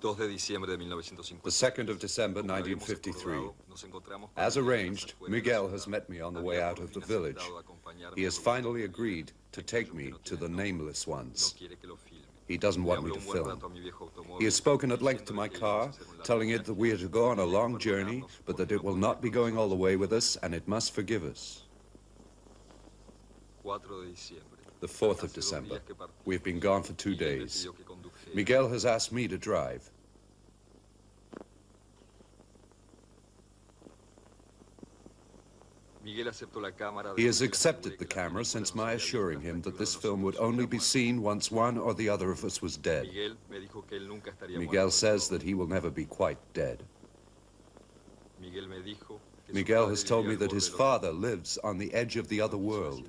The 2nd of December, 1953. As arranged, Miguel has met me on the way out of the village. He has finally agreed to take me to the nameless ones. He doesn't want me to film. He has spoken at length to my car, telling it that we are to go on a long journey, but that it will not be going all the way with us, and it must forgive us. The 4th of December. We've been gone for 2 days. Miguel has asked me to drive. He has accepted the camera since my assuring him that this film would only be seen once one or the other of us was dead. Miguel says that he will never be quite dead. Miguel has told me that his father lives on the edge of the other world.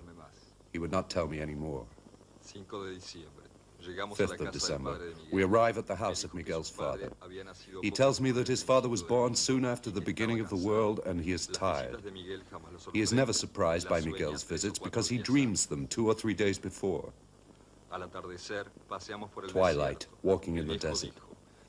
He would not tell me any more. 5th of December. We arrive at the house of Miguel's father. He tells me that his father was born soon after the beginning of the world and he is tired. He is never surprised by Miguel's visits because he dreams them 2 or 3 days before. Twilight, walking in the desert.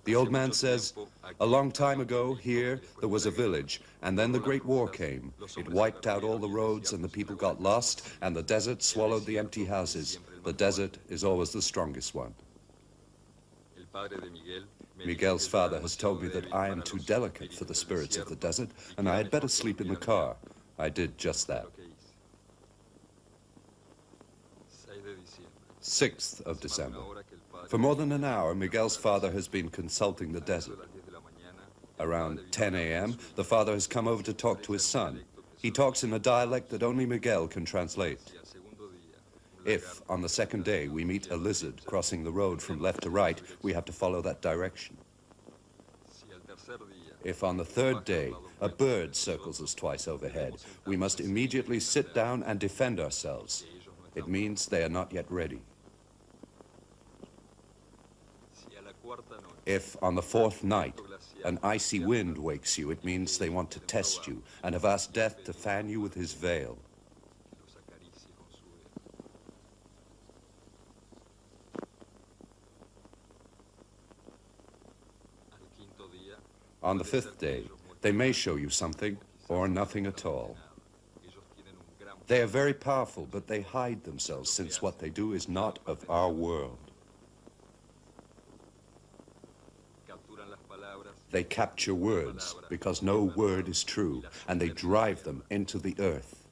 The old man says, "A long time ago, here, there was a village, and then the Great War came. It wiped out all the roads, and the people got lost, and the desert swallowed the empty houses. The desert is always the strongest one." Miguel's father has told me that I am too delicate for the spirits of the desert, and I had better sleep in the car. I did just that. 6th of December. For more than an hour, Miguel's father has been consulting the desert. Around 10 a.m., the father has come over to talk to his son. He talks in a dialect that only Miguel can translate. If, on the 2nd day, we meet a lizard crossing the road from left to right, we have to follow that direction. If on the 3rd day, a bird circles us twice overhead, we must immediately sit down and defend ourselves. It means they are not yet ready. If, on the 4th night, an icy wind wakes you, it means they want to test you and have asked death to fan you with his veil. On the 5th day, they may show you something or nothing at all. They are very powerful, but they hide themselves since what they do is not of our world. They capture words because no word is true, and they drive them into the earth.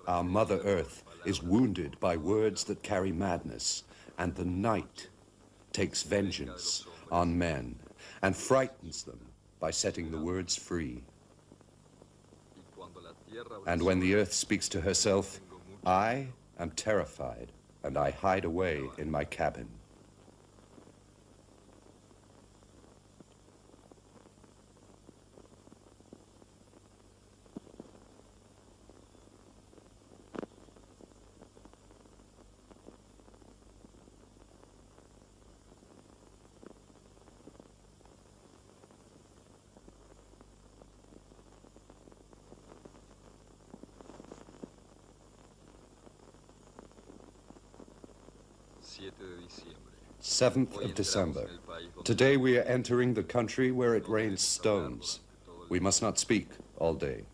Our Mother Earth is wounded by words that carry madness, and the night takes vengeance on men and frightens them by setting the words free. And when the earth speaks to herself, I am terrified, and I hide away in my cabin. Seventh of December. Today we are entering the country where it rains stones. We must not speak all day.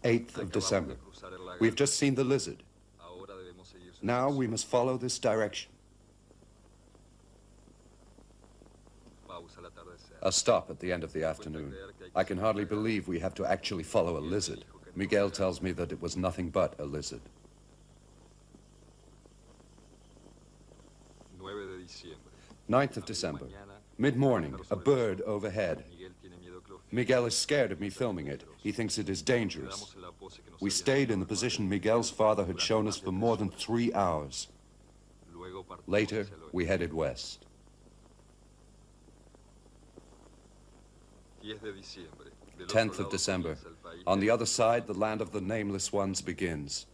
8th of December. We've just seen the lizard. Now we must follow this direction. A stop at the end of the afternoon. I can hardly believe we have to actually follow a lizard. Miguel tells me that it was nothing but a lizard. 9th of December. Mid-morning, a bird overhead. Miguel is scared of me filming it. He thinks it is dangerous. We stayed in the position Miguel's father had shown us for more than 3 hours. Later, we headed west. 10th of December. On the other side, the land of the nameless ones begins.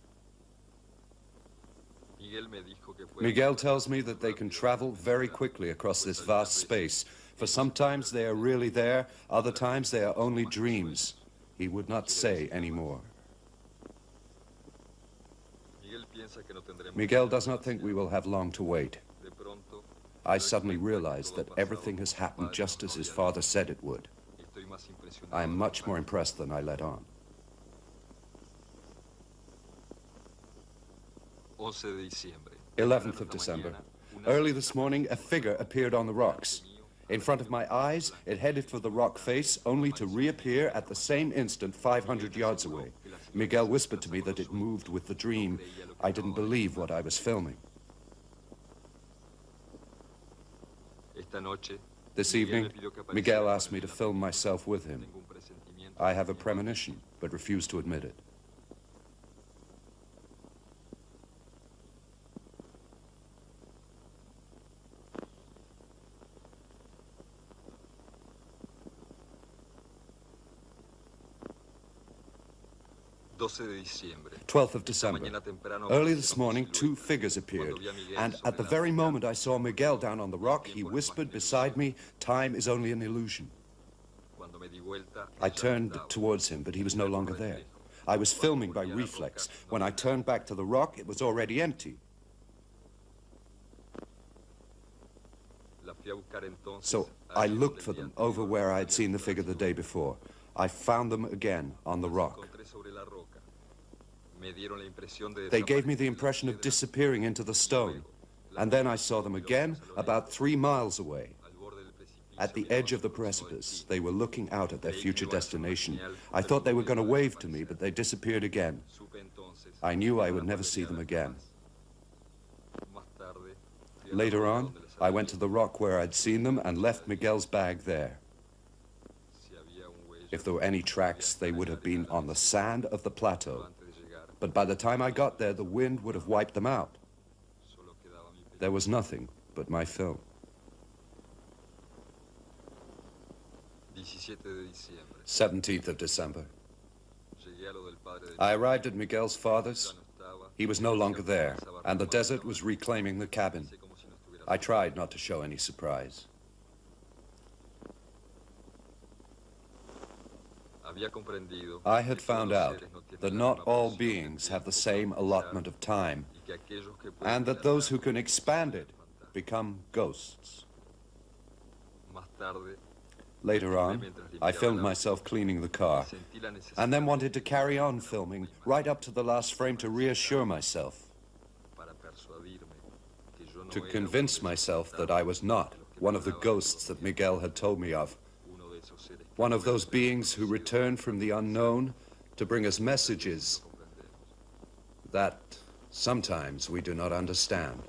Miguel tells me that they can travel very quickly across this vast space, for sometimes they are really there, other times they are only dreams. He would not say any more. Miguel does not think we will have long to wait. I suddenly realized that everything has happened just as his father said it would. I am much more impressed than I let on. 11th of December. Early this morning, a figure appeared on the rocks. In front of my eyes, it headed for the rock face, only to reappear at the same instant 500 yards away. Miguel whispered to me that it moved with the dream. I didn't believe what I was filming. This evening, Miguel asked me to film myself with him. I have a premonition, but refuse to admit it. December. 12th of December. Early this morning, two figures appeared, and at the very moment I saw Miguel down on the rock, he whispered beside me, "Time is only an illusion." I turned towards him, but he was no longer there. I was filming by reflex. When I turned back to the rock, it was already empty. So I looked for them over where I had seen the figure the day before. I found them again on the rock. They gave me the impression of disappearing into the stone. And then I saw them again about 3 miles away. At the edge of the precipice, they were looking out at their future destination. I thought they were going to wave to me, but they disappeared again. I knew I would never see them again. Later on, I went to the rock where I'd seen them and left Miguel's bag there. If there were any tracks, they would have been on the sand of the plateau. But by the time I got there, the wind would have wiped them out. There was nothing but my film. 17th of December. I arrived at Miguel's father's. He was no longer there, and the desert was reclaiming the cabin. I tried not to show any surprise. I had found out that not all beings have the same allotment of time, and that those who can expand it become ghosts. Later on, I filmed myself cleaning the car, and then wanted to carry on filming right up to the last frame to reassure myself, to convince myself that I was not one of the ghosts that Miguel had told me of, one of those beings who return from the unknown to bring us messages that sometimes we do not understand.